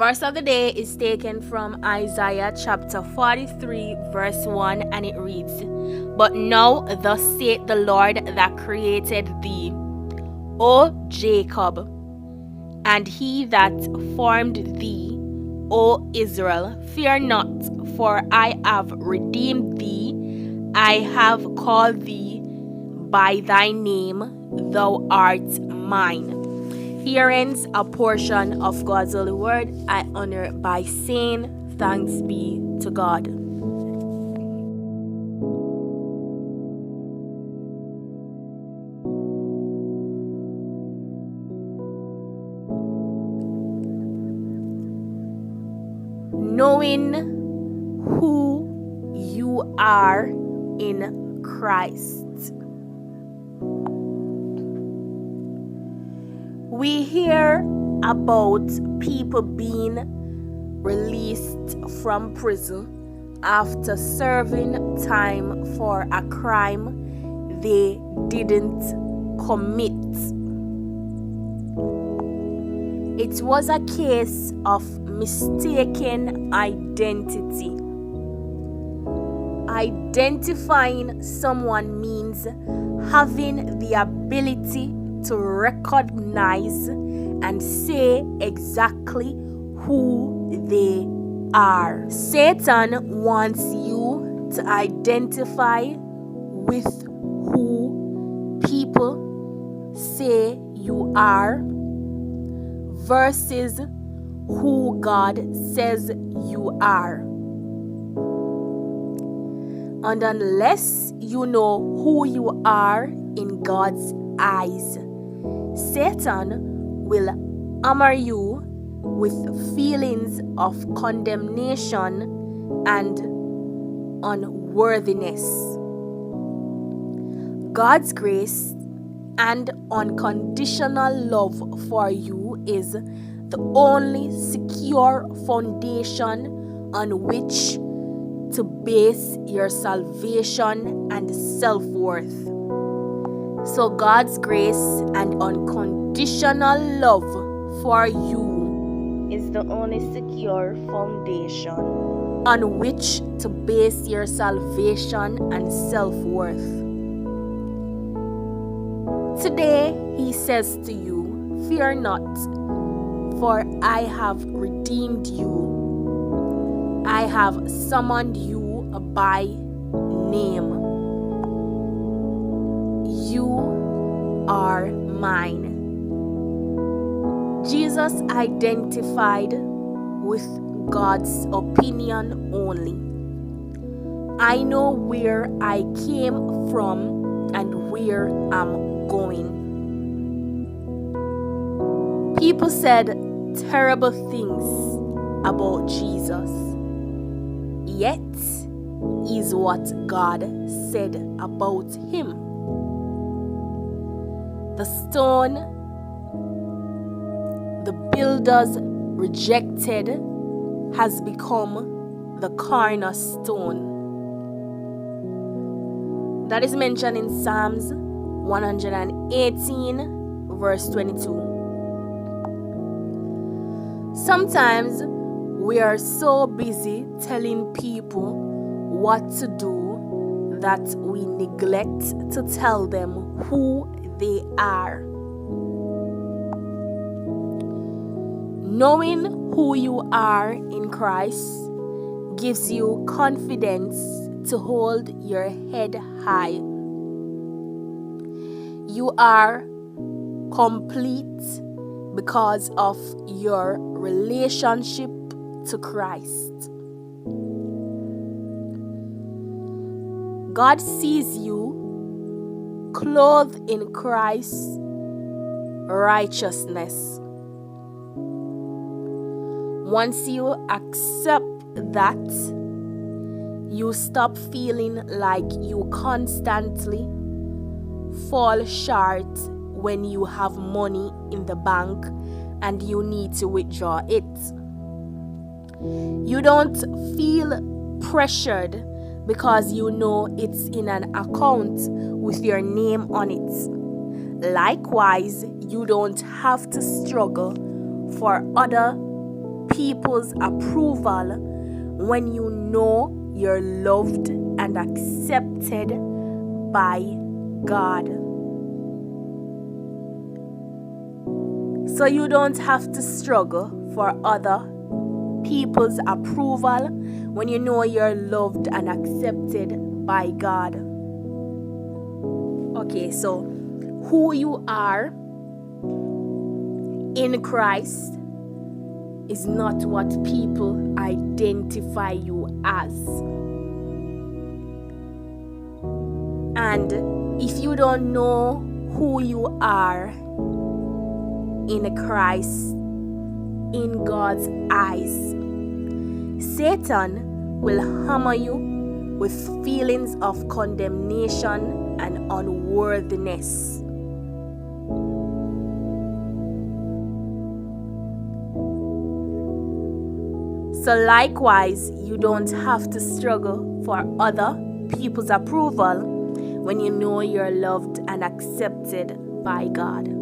Verse of the day is taken from Isaiah chapter 43 verse 1, and it reads, "But now thus saith the Lord that created thee, O Jacob, and he that formed thee, O Israel, fear not, for I have redeemed thee, I have called thee by thy name, thou art mine." Here ends a portion of God's holy word. I honor it by saying, thanks be to God. Knowing who you are in Christ. We hear about people being released from prison after serving time for a crime they didn't commit. It was a case of mistaken identity. Identifying someone means having the ability to recognize and say exactly who they are. Satan wants you to identify with who people say you are versus who God says you are. And unless you know who you are in God's eyes, Satan will hammer you with feelings of condemnation and unworthiness. God's grace and unconditional love for you is the only secure foundation on which to base your salvation and self-worth. So God's grace and unconditional love for you is the only secure foundation on which to base your salvation and self-worth. Today he says to you, fear not, for I have redeemed you. I have summoned you by name. You are mine. Jesus identified with God's opinion only. I know where I came from and where I'm going. People said terrible things about Jesus, yet is what God said about him. The stone the builders rejected has become the cornerstone. That is mentioned in Psalms 118 verse 22. Sometimes we are so busy telling people what to do that we neglect to tell them who they are. Knowing who you are in Christ gives you confidence to hold your head high. You are complete because of your relationship to Christ. God sees you clothed in Christ's righteousness. Once you accept that, you stop feeling like you constantly fall short when you have money in the bank and you need to withdraw it. You don't feel pressured because you know it's in an account with your name on it. Likewise, you don't have to struggle for other people's approval when you know you're loved and accepted by God. So you don't have to struggle for other people's approval when you know you're loved and accepted by God. Okay, so who you are in Christ is not what people identify you as. And if you don't know who you are in Christ, in God's eyes, Satan will hammer you with feelings of condemnation and unworthiness. So likewise, you don't have to struggle for other people's approval when you know you're loved and accepted by God.